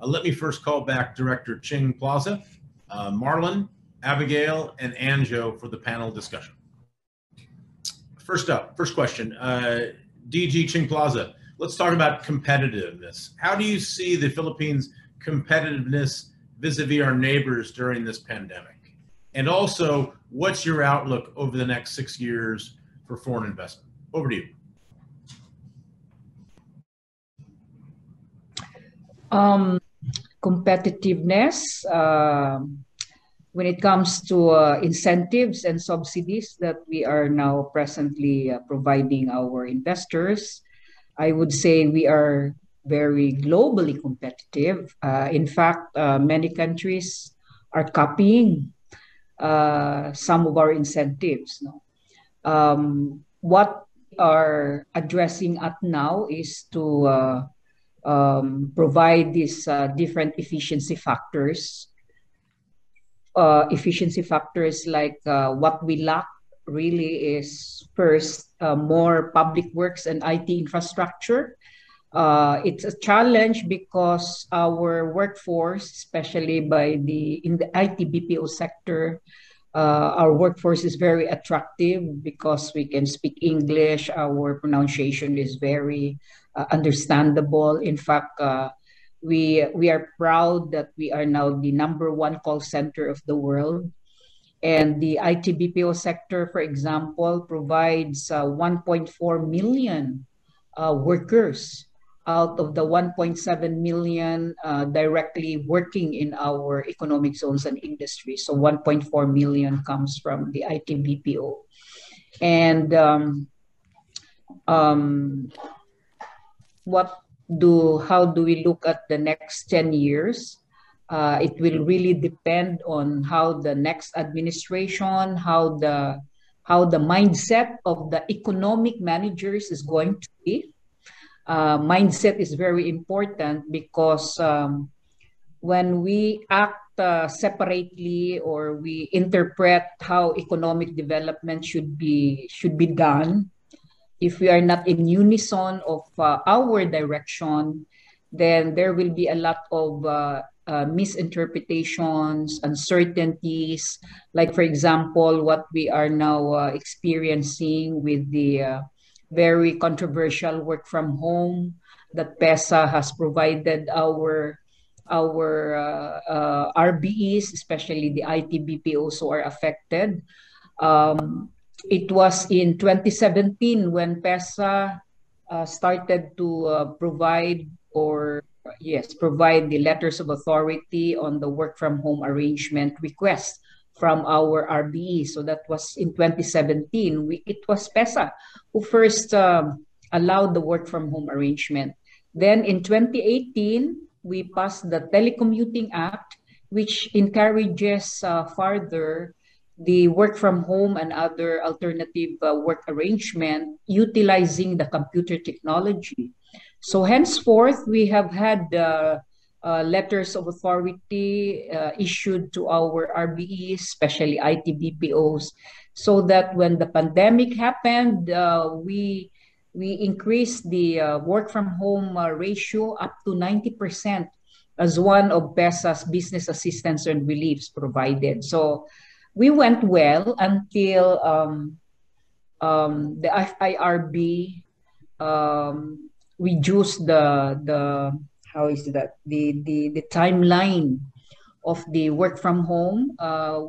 Let me first call back Director Ching Plaza, Marlon, Abigail, and Anjo for the panel discussion. First up, first question, DG Ching Plaza, let's talk about competitiveness. How do you see the Philippines' competitiveness vis-a-vis our neighbors during this pandemic? And also, what's your outlook over the next 6 years for foreign investment? Over to you. Competitiveness, when it comes to incentives and subsidies that we are now presently providing our investors, I would say we are very globally competitive. In fact, many countries are copying some of our incentives. What we are addressing at now is to provide these different efficiency factors. Efficiency factors like what we lack really is first more public works and IT infrastructure. It's a challenge because our workforce, especially in the IT BPO sector, our workforce is very attractive because we can speak English. Our pronunciation is very understandable. In fact, we are proud that we are now the #1 call center of the world. And the IT BPO sector, for example, provides 1.4 million workers out of the 1.7 million directly working in our economic zones and industries. So 1.4 million comes from the IT BPO. And how do we look at the next 10 years? It will really depend on how the next administration, how the mindset of the economic managers is going to be. Mindset is very important because when we act separately or we interpret how economic development should be done, if we are not in unison of our direction, then there will be a lot of misinterpretations, uncertainties, like, for example, what we are now experiencing with the very controversial work from home that PESA has provided our RBEs, especially the IT BPOs who are affected. It was in 2017 when PESA started to provide the letters of authority on the work from home arrangement request from our RBE. So that was in 2017. It was PESA who first allowed the work from home arrangement. Then in 2018, we passed the Telecommuting Act, which encourages further the work from home and other alternative work arrangement utilizing the computer technology. So henceforth, we have had letters of authority issued to our RBEs, especially IT BPOs, so that when the pandemic happened, we increased the work from home ratio up to 90% as one of PESA's business assistance and reliefs provided. So we went well until the FIRB reduced the timeline of the work from home.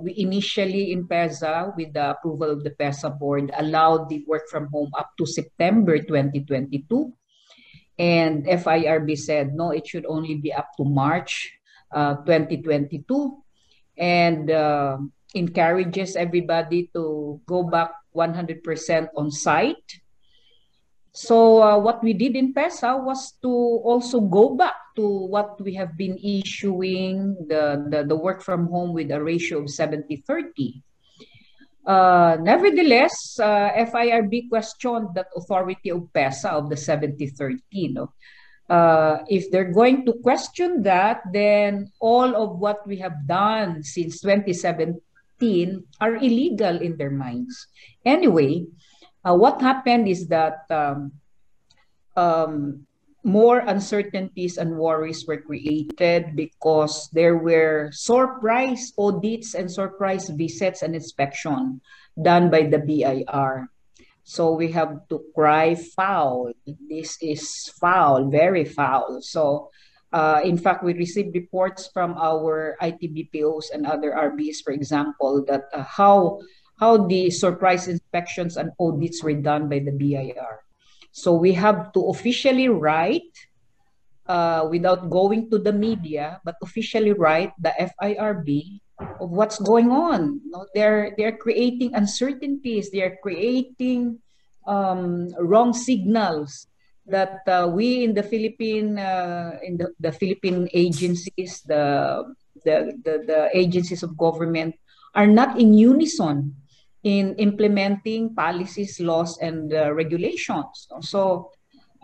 We initially in PESA, with the approval of the PESA board, allowed the work from home up to September 2022. And FIRB said, no, it should only be up to March 2022. And encourages everybody to go back 100% on site. So what we did in PESA was to also go back to what we have been issuing, the work from home with a ratio of 70-30. Nevertheless, FIRB questioned that authority of PESA of the 70-30. If they're going to question that, then all of what we have done since 2017 are illegal in their minds. Anyway, what happened is that more uncertainties and worries were created because there were surprise audits and surprise visits and inspection done by the BIR. So we have to cry foul. This is foul, very foul. So, in fact, we received reports from our ITBPOs and other RBs, for example, that how the surprise inspections and audits were done by the BIR. So we have to officially write, without going to the media, but officially write the FIRB of what's going on. No, they're creating uncertainties. They're creating wrong signals that we in the the Philippine agencies, the agencies of government are not in unison in implementing policies, laws, and regulations. So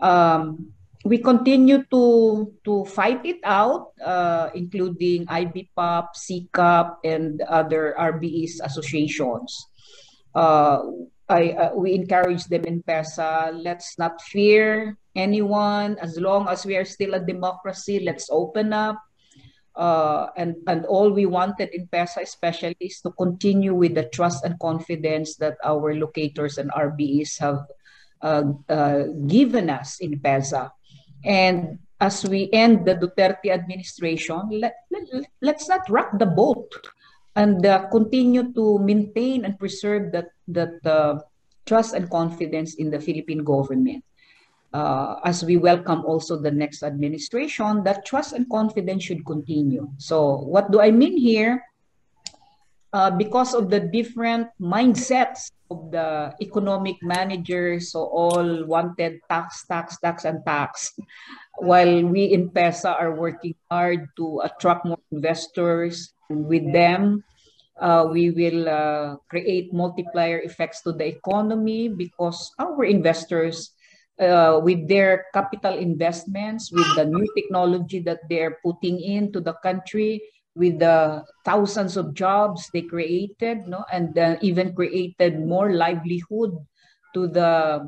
um, we continue to fight it out, including IBPOP, CCAP, and other RBEs associations. Uh, we encourage them in PESA, let's not fear anyone. As long as we are still a democracy, let's open up. And all we wanted in PESA especially is to continue with the trust and confidence that our locators and RBEs have given us in PESA. And as we end the Duterte administration, let's not rock the boat and continue to maintain and preserve that trust and confidence in the Philippine government. As we welcome also the next administration, that trust and confidence should continue. So what do I mean here? Because of the different mindsets of the economic managers, so all wanted tax, tax, tax, and tax, while we in PESA are working hard to attract more investors. With them, we will create multiplier effects to the economy because our investors, with their capital investments, with the new technology that they're putting into the country, with the thousands of jobs they created, no, and even created more livelihood to the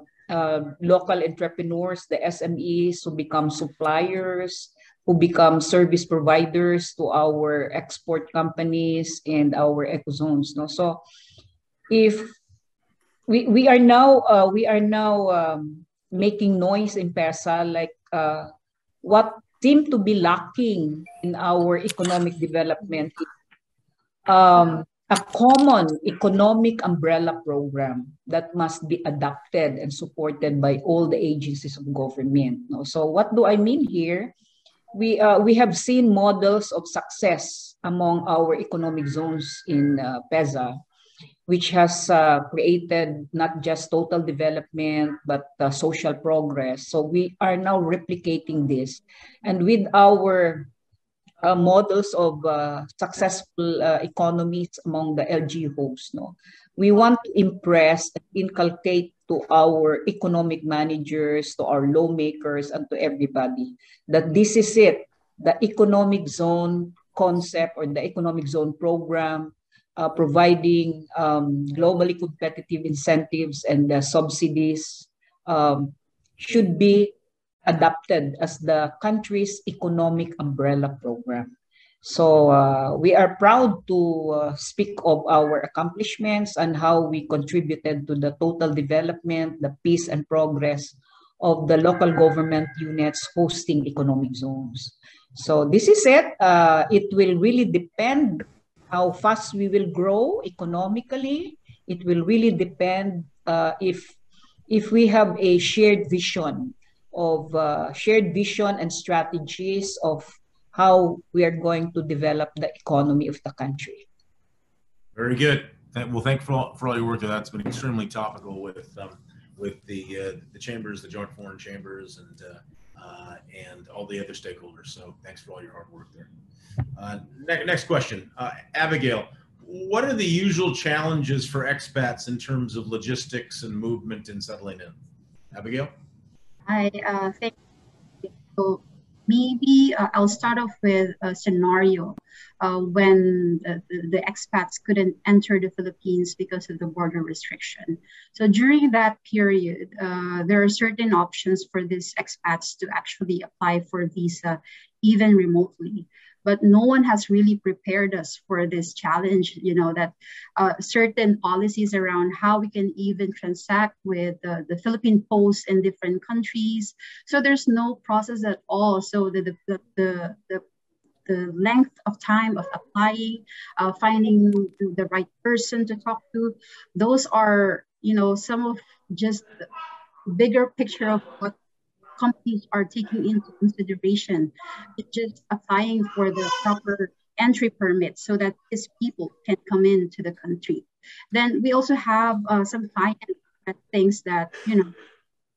local entrepreneurs, the SMEs who become suppliers, who become service providers to our export companies and our ecozones. No, so if we are now making noise in PESA, like what seemed to be lacking in our economic development is a common economic umbrella program that must be adopted and supported by all the agencies of government. No? So what do I mean here? We have seen models of success among our economic zones in PESA, which has created not just total development, but social progress. So we are now replicating this. And with our models of successful economies among the LGUs, no, we want to impress and inculcate to our economic managers, to our lawmakers, and to everybody that this is it, the economic zone concept or the economic zone program, providing globally competitive incentives and subsidies, should be adopted as the country's economic umbrella program. So we are proud to speak of our accomplishments and how we contributed to the total development, the peace and progress of the local government units hosting economic zones. So this is it. It will really depend how fast we will grow economically. It will really depend if we have a shared vision and strategies of how we are going to develop the economy of the country. Very good. Well, thank you for all your work there. That's been extremely topical with the chambers, the joint foreign chambers, and all the other stakeholders. So thanks for all your hard work there. Next question, Abigail. What are the usual challenges for expats in terms of logistics and movement and settling in? Abigail? I think so. Maybe I'll start off with a scenario. when the expats couldn't enter the Philippines because of the border restriction. So during that period, there are certain options for these expats to actually apply for visa even remotely. But no one has really prepared us for this challenge, that certain policies around how we can even transact with the Philippine Post in different countries. So there's no process at all. So the length of time of applying, finding the right person to talk to, those are, some of just the bigger picture of what companies are taking into consideration. It's just applying for the proper entry permit so that these people can come into the country. Then we also have some clients that thinks that,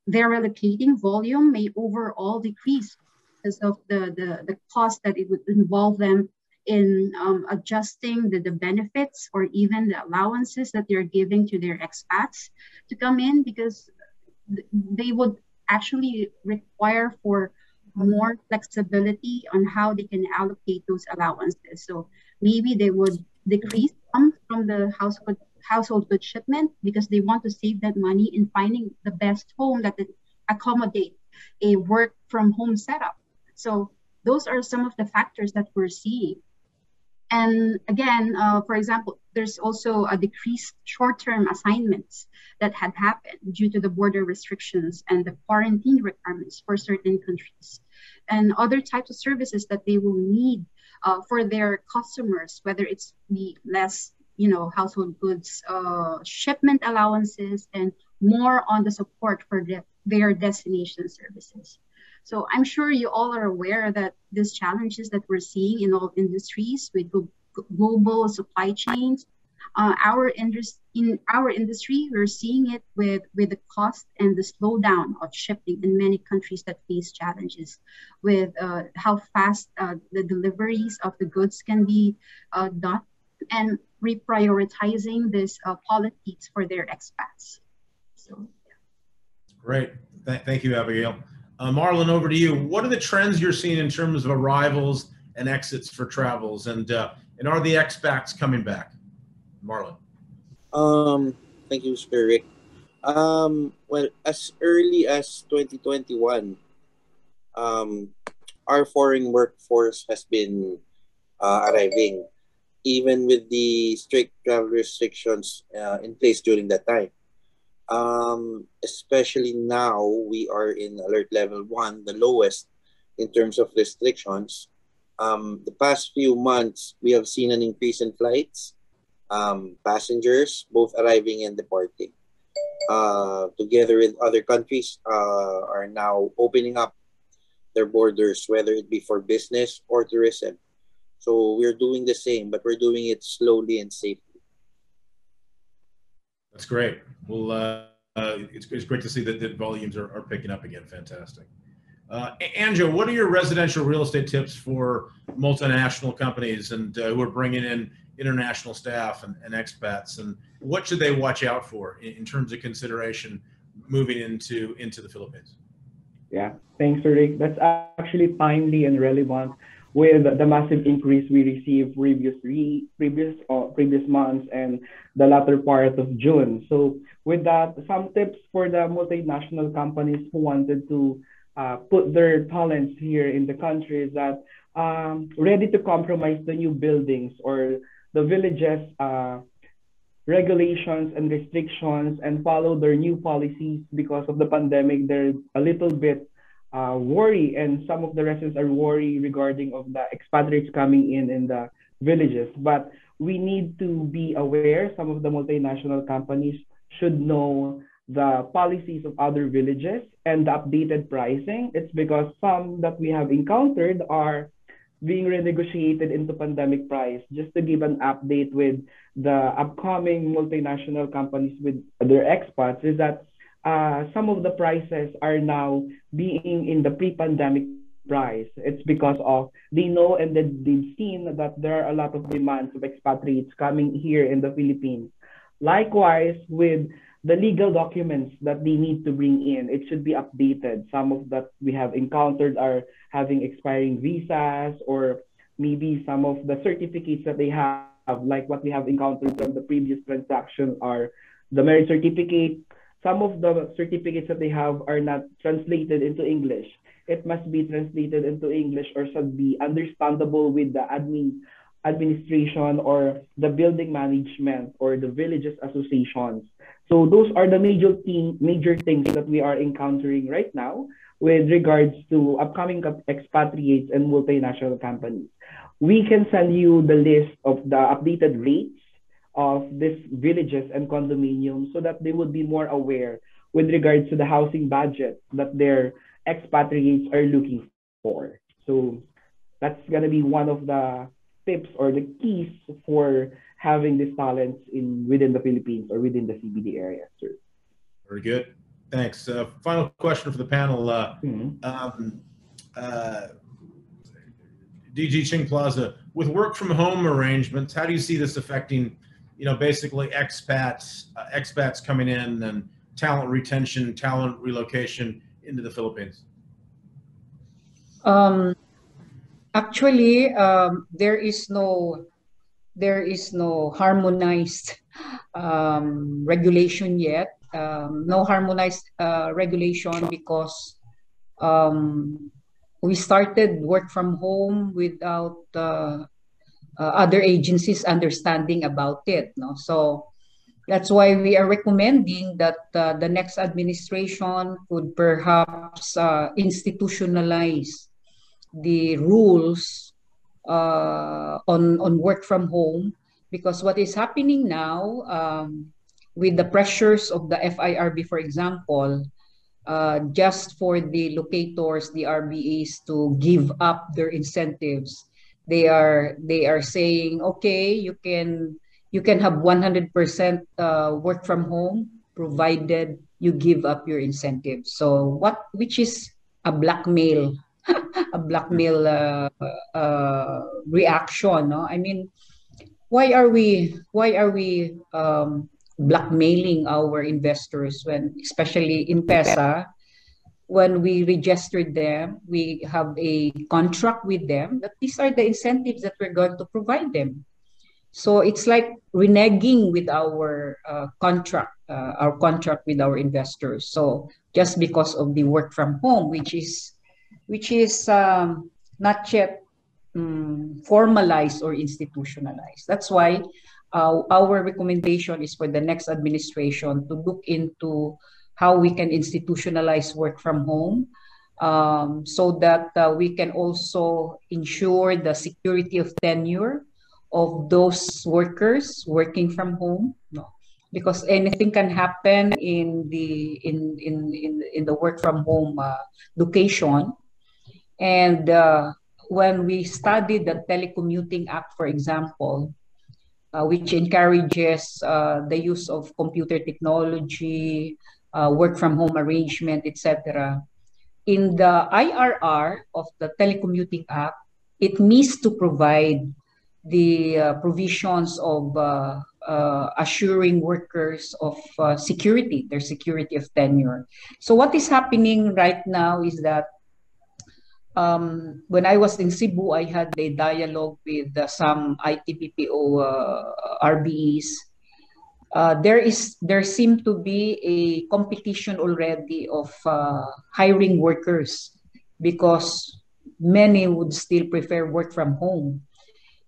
their relocating volume may overall decrease because of the cost that it would involve them in adjusting the benefits or even the allowances that they're giving to their expats to come in, because they would actually require for more flexibility on how they can allocate those allowances. So maybe they would decrease some from the household goods shipment because they want to save that money in finding the best home that accommodate a work from home setup. So those are some of the factors that we're seeing. And again, for example, there's also a decreased short-term assignments that had happened due to the border restrictions and the quarantine requirements for certain countries, and other types of services that they will need for their customers, whether it's the less, household goods shipment allowances and more on the support for their destination services. So I'm sure you all are aware that these challenges that we're seeing in all industries with global supply chains, in our industry, we're seeing it with the cost and the slowdown of shipping in many countries that face challenges with how fast the deliveries of the goods can be done, and reprioritizing these policies for their expats. So, Great. Thank you, Abigail. Marlon, over to you. What are the trends you're seeing in terms of arrivals and exits for travels, and are the expats coming back? Marlon. Thank you, Mr. Rick. Well, as early as 2021, our foreign workforce has been arriving, even with the strict travel restrictions in place during that time. Especially now, we are in alert level 1, the lowest in terms of restrictions. The past few months, we have seen an increase in flights, passengers both arriving and departing. Together with other countries are now opening up their borders, whether it be for business or tourism. So we're doing the same, but we're doing it slowly and safely. That's great. Well, it's great to see that volumes are picking up again. Fantastic. Anjo, what are your residential real estate tips for multinational companies and who are bringing in international staff and expats, and what should they watch out for in terms of consideration moving into the Philippines? Yeah, thanks, Rick. That's actually timely and relevant with the massive increase we received previous months and the latter part of June. So with that, some tips for the multinational companies who wanted to put their talents here in the country is that ready to compromise the new buildings or the villages regulations and restrictions and follow their new policies. Because of the pandemic, they're a little bit worry, and some of the residents are worried regarding of the expatriates coming in the villages. But we need to be aware, some of the multinational companies should know the policies of other villages and the updated pricing. It's because some that we have encountered are being renegotiated into pandemic price. Just to give an update with the upcoming multinational companies with their expats is that some of the prices are now being in the pre-pandemic price. It's because of they know and they've seen that there are a lot of demands of expatriates coming here in the Philippines. Likewise, with the legal documents that they need to bring in, it should be updated. Some of that we have encountered are having expiring visas or maybe some of the certificates that they have, like what we have encountered from the previous transaction, are the marriage certificate. Some of the certificates that they have are not translated into English. It must be translated into English or should be understandable with the administration or the building management or the villages associations. So those are the major things that we are encountering right now with regards to upcoming expatriates and multinational companies. We can send you the list of the updated rates of these villages and condominiums so that they would be more aware with regards to the housing budget that their expatriates are looking for. So that's going to be one of the tips or the keys for having these talents within the Philippines or within the CBD area, sir. Very good. Thanks. Final question for the panel. DG Ching Plaza, with work from home arrangements, how do you see this affecting, basically expats coming in and talent retention, talent relocation into the Philippines? Actually, there is no harmonized regulation yet. No harmonized regulation because we started work from home without other agencies understanding about it. No? So that's why we are recommending that the next administration could perhaps institutionalize the rules on work from home, because what is happening now with the pressures of the FIRB, for example, just for the locators, the RBAs to give up their incentives, they are saying, okay, you can have 100% work from home provided you give up your incentives. So which is a blackmail reaction, no? I mean, why are we blackmailing our investors when, especially in PESA, when we registered them, we have a contract with them that these are the incentives that we're going to provide them. So it's like reneging with our contract with our investors. So just because of the work from home, which is not yet formalized or institutionalized. That's why our recommendation is for the next administration to look into how we can institutionalize work from home, so that we can also ensure the security of tenure of those workers working from home. No. Because anything can happen in the work from home location. And when we studied the Telecommuting Act, for example, which encourages the use of computer technology, work from home arrangement, etc. In the IRR of the Telecommuting Act, it needs to provide the provisions of assuring workers of security, their security of tenure. So what is happening right now is that when I was in Cebu, I had a dialogue with some IT-BPO RBEs. There seemed to be a competition already of hiring workers, because many would still prefer work from home.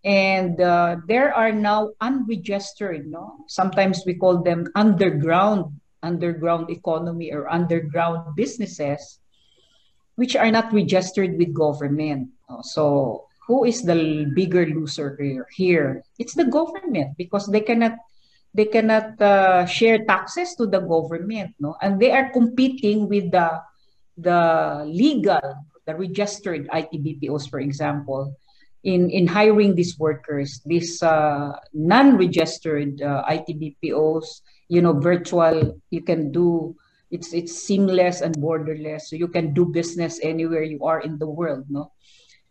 And there are now unregistered, no? Sometimes we call them underground economy or underground businesses, which are not registered with government. So who is the bigger loser here? It's the government, because they cannot share taxes to the government, no? And they are competing with the registered IT-BPOs, for example, in hiring these workers, these non-registered IT-BPOs, virtual, you can do, it's seamless and borderless, so you can do business anywhere you are in the world, no?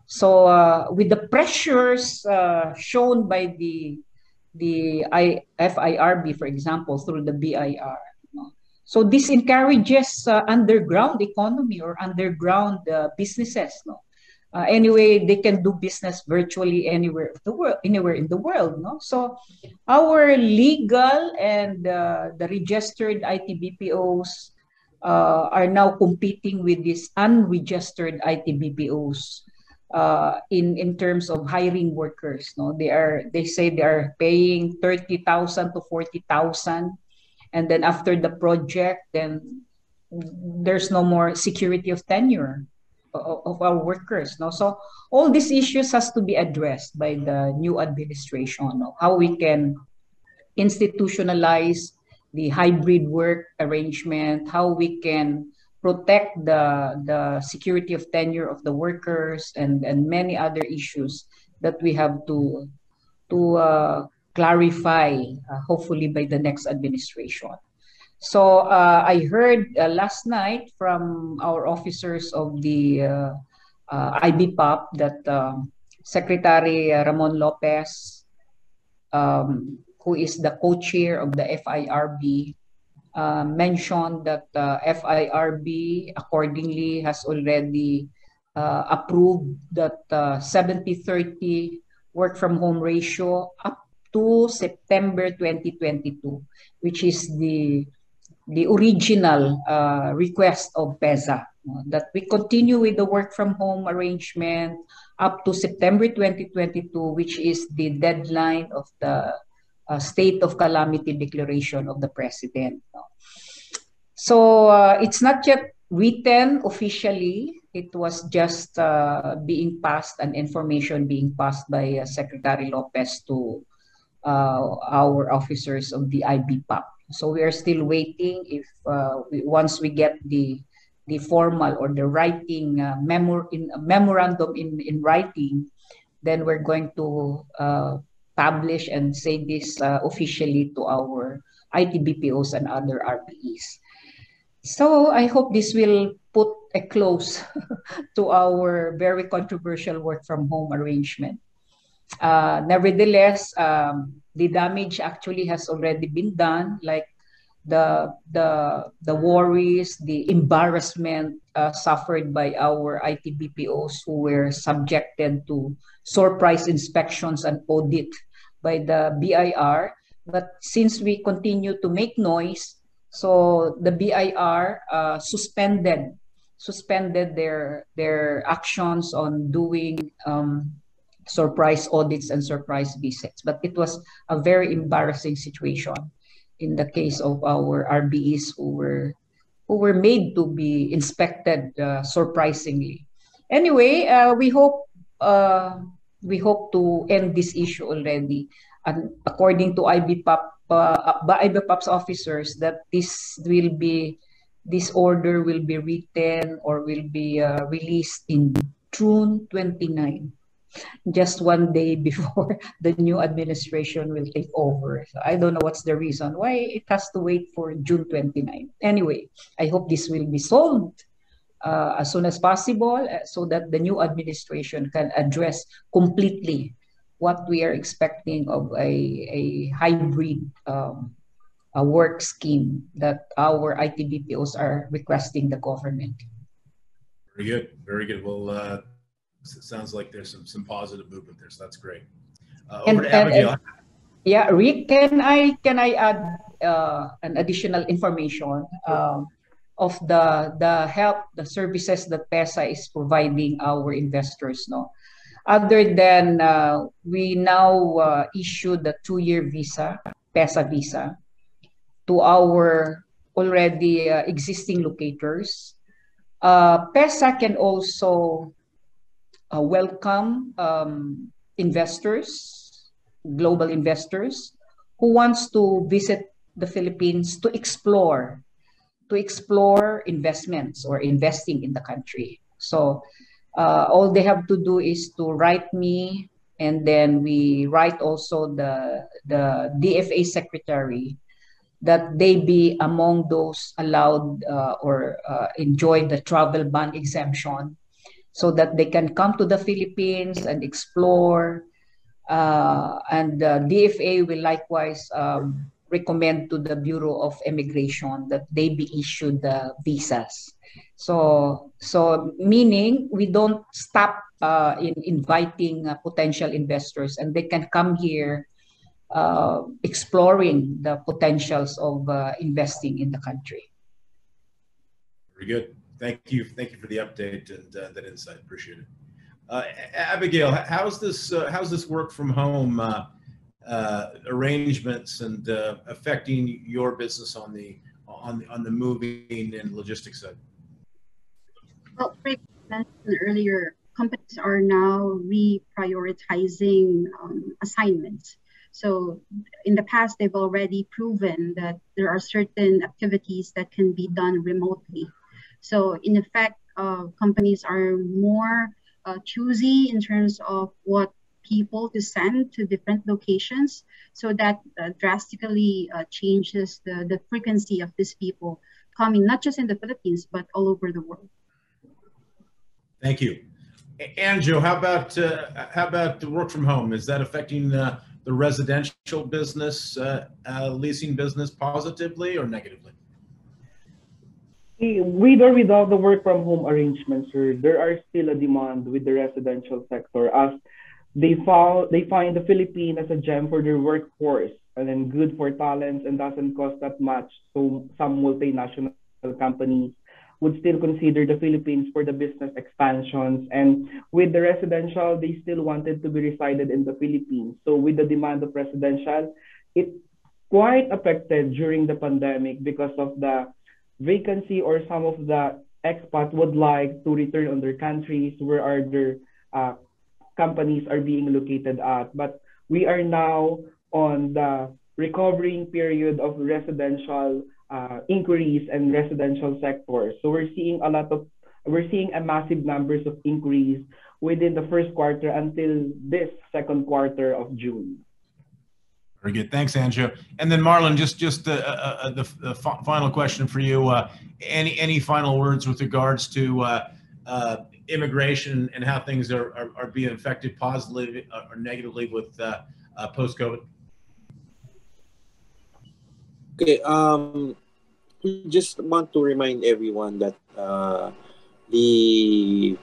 So with the pressures shown by the FIRB, for example, through the BIR, no? So this encourages underground economy or underground businesses, no? Anyway, they can do business virtually anywhere in the world, no? So our legal and the registered IT-BPOs are now competing with these unregistered IT-BPOs in terms of hiring workers. No, they say they are paying 30,000 to 40,000, and then after the project, then there's no more security of tenure of our workers. No, so all these issues has to be addressed by the new administration. No? How we can institutionalize the hybrid work arrangement, how we can protect the security of tenure of the workers, and many other issues that we have to clarify, hopefully by the next administration. So I heard last night from our officers of the IBPOP that Secretary Ramon Lopez, who is the co-chair of the FIRB, mentioned that FIRB accordingly has already approved that 70-30 work from home ratio up to September 2022, which is the original request of PEZA, that we continue with the work from home arrangement up to September 2022, which is the deadline of the state of calamity declaration of the president. So it's not yet written officially. It was just being passed, an information being passed by Secretary Lopez to our officers of the IBPOP. So we are still waiting. If once we get the formal or the writing memorandum in writing, then we're going to publish and say this officially to our IT-BPOs and other RPEs. So I hope this will put a close to our very controversial work from home arrangement. Nevertheless, the damage actually has already been done, like the worries, the embarrassment suffered by our IT-BPOs who were subjected to surprise inspections and audit by the BIR. But since we continue to make noise, so the BIR suspended their actions on doing surprise audits and surprise visits. But it was a very embarrassing situation in the case of our RBEs who were made to be inspected surprisingly. Anyway, we hope to end this issue already, and according to IBPOP's officers, that this order will be written or will be released in June 29, just one day before the new administration will take over. So I don't know what's the reason why it has to wait for June 29. Anyway, I hope this will be solved as soon as possible so that the new administration can address completely what we are expecting of a hybrid a work scheme that our IT-BPOs are requesting the government. Very good, very good. Well, it sounds like there's some positive movement there, so that's great. Over to Abigail. Yeah, Rick, can I add an additional information of the help, the services that PEZA is providing our investors, no? Other than we now issue the 2-year visa, PEZA visa, to our already existing locators. PEZA can also welcome investors, global investors, who wants to visit the Philippines to explore investments or investing in the country. So all they have to do is to write me, and then we write also the DFA secretary that they be among those allowed or enjoy the travel ban exemption, so that they can come to the Philippines and explore. And DFA will likewise recommend to the Bureau of Immigration that they be issued the visas. So meaning we don't stop in inviting potential investors, and they can come here exploring the potentials of investing in the country. Very good. Thank you. Thank you for the update and that insight. Appreciate it. Abigail, how's this work from home arrangements and affecting your business on the moving and logistics side? Well, Rick mentioned earlier, companies are now reprioritizing assignments. So in the past, they've already proven that there are certain activities that can be done remotely. So in effect, companies are more choosy in terms of what people to send to different locations. So that drastically changes the frequency of these people coming, not just in the Philippines, but all over the world. Thank you. Anjo, how about the work from home? Is that affecting the residential business, leasing business positively or negatively? With or without the work from home arrangements, sir, there are still a demand with the residential sector as they find the Philippines as a gem for their workforce and then good for talents and doesn't cost that much. So some multinational companies would still consider the Philippines for the business expansions. And with the residential, they still wanted to be resided in the Philippines. So with the demand of residential, it quite affected during the pandemic because of the vacancy, or some of the expat would like to return on their countries where are their companies are being located at. But we are now on the recovering period of residential inquiries and residential sector. So we're seeing a massive numbers of inquiries within the first quarter until this second quarter of June. Very good. Thanks, Anjo. And then Marlon, just the final question for you. Any final words with regards to immigration and how things are being affected positively or negatively with post-COVID? Okay. We just want to remind everyone that the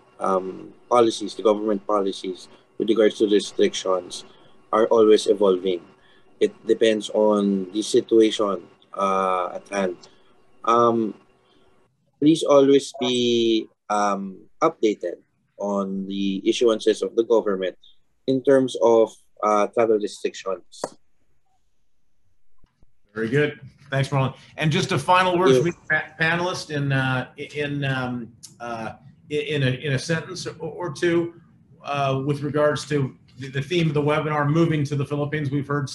policies, the government policies with regards to restrictions are always evolving. It depends on the situation at hand. Please always be updated on the issuances of the government in terms of travel restrictions. Very good. Thanks, Marlon. And just a final word from each panelist in a sentence or two with regards to the theme of the webinar, moving to the Philippines. We've heard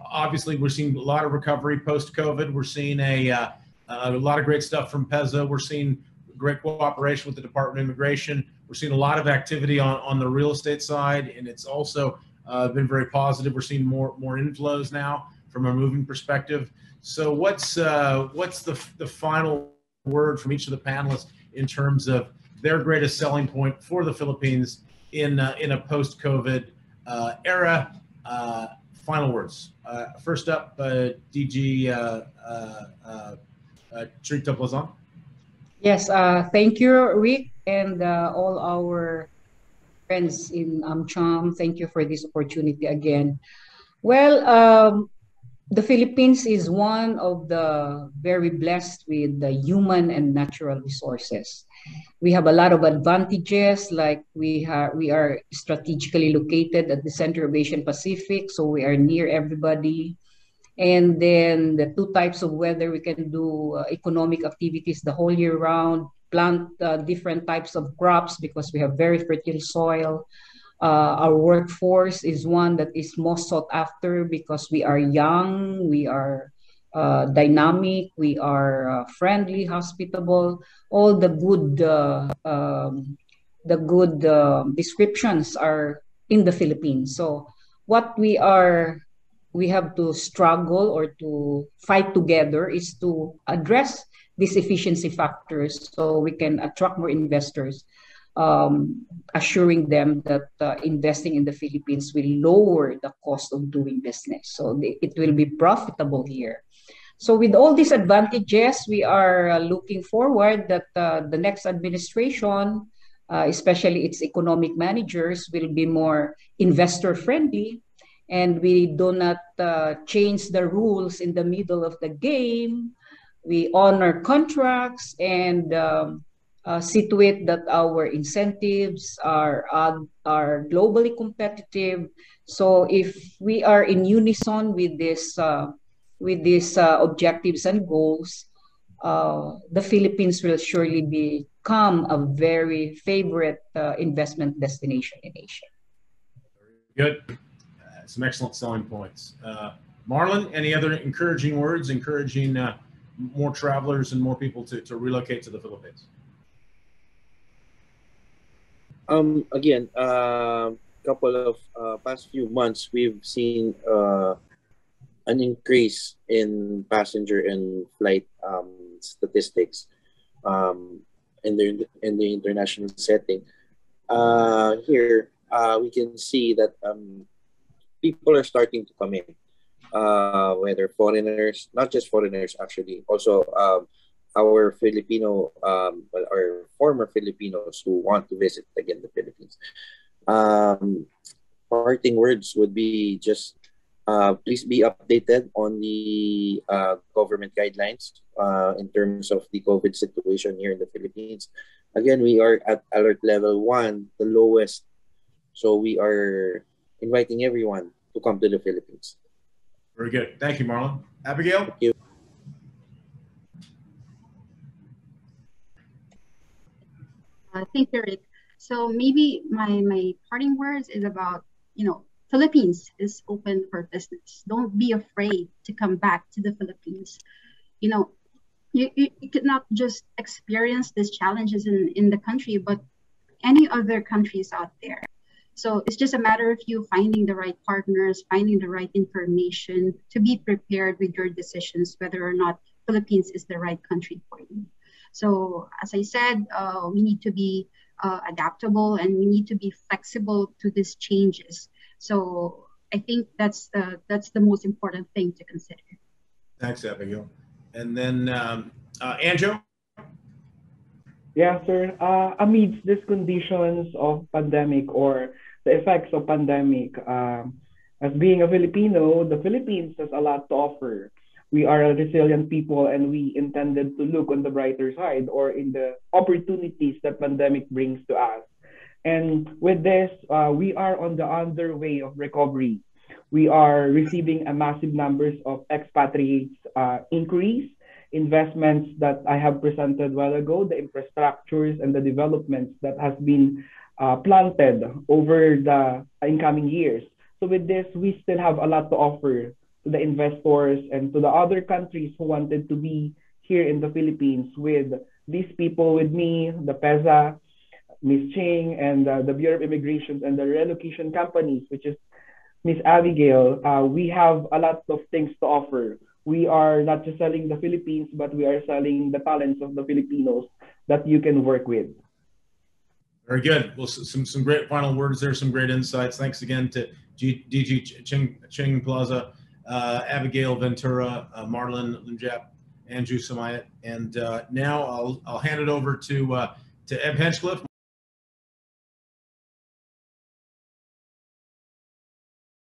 obviously we're seeing a lot of recovery post-COVID. We're seeing a lot of great stuff from PEZA. We're seeing great cooperation with the Department of Immigration. We're seeing a lot of activity on the real estate side, and it's also been very positive. We're seeing more inflows now from a moving perspective. So what's the final word from each of the panelists in terms of their greatest selling point for the Philippines in a post-COVID era? Final words. First up, DG Trita Blazon. Yes, thank you, Rick, and all our friends in AmCham. Thank you for this opportunity again. Well, the Philippines is one of the very blessed with the human and natural resources. We have a lot of advantages, like we are strategically located at the center of Asian Pacific, so we are near everybody. And then the two types of weather, we can do economic activities the whole year round, plant different types of crops because we have very fertile soil. Our workforce is one that is most sought after because we are young, we are dynamic, we are friendly, hospitable. All the good descriptions are in the Philippines. So what we have to struggle or to fight together is to address these efficiency factors so we can attract more investors, assuring them that investing in the Philippines will lower the cost of doing business. So it will be profitable here. So with all these advantages, we are looking forward that the next administration especially its economic managers, will be more investor friendly, and we do not change the rules in the middle of the game. We honor contracts and see to it that our incentives are globally competitive. So if we are in unison with these objectives and goals, the Philippines will surely become a very favorite investment destination in Asia. Very good. Some excellent selling points. Marlon, any other encouraging words, encouraging more travelers and more people to relocate to the Philippines? Again, couple of past few months, we've seen an increase in passenger and flight statistics in the international setting. Here, we can see that people are starting to come in, whether foreigners, not just foreigners actually, also our Filipino, our former Filipinos who want to visit again the Philippines. Parting words would be just please be updated on the government guidelines in terms of the COVID situation here in the Philippines. Again, we are at alert level 1, the lowest. So we are inviting everyone to come to the Philippines. Very good. Thank you, Marlon. Abigail? Thank you. Thank you, Rick. So maybe my parting words is about, Philippines is open for business. Don't be afraid to come back to the Philippines. You could not just experience these challenges in the country, but any other countries out there. So it's just a matter of you finding the right partners, finding the right information to be prepared with your decisions, whether or not Philippines is the right country for you. So as I said, we need to be adaptable, and we need to be flexible to these changes. So I think that's the most important thing to consider. Thanks, Abigail. And then Anjo? Yeah, sir. Amidst these conditions of pandemic or the effects of pandemic, as being a Filipino, the Philippines has a lot to offer. We are a resilient people, and we intended to look on the brighter side or in the opportunities that pandemic brings to us. And with this, we are on the underway of recovery. We are receiving a massive numbers of expatriates increase, investments that I have presented a while ago, the infrastructures and the developments that has been planted over the incoming years. So with this, we still have a lot to offer to the investors and to the other countries who wanted to be here in the Philippines with these people with me, the PEZA, Ms. Ching, and the Bureau of Immigration and the relocation companies, which is Ms. Abigail. We have a lot of things to offer. We are not just selling the Philippines, but we are selling the talents of the Filipinos that you can work with. Very good. Well, some great final words there, some great insights. Thanks again to DG Ching Plaza, Abigail Ventura, Marlon Limjap, Andrew Samayat. And now I'll hand it over to Eb Henchcliffe.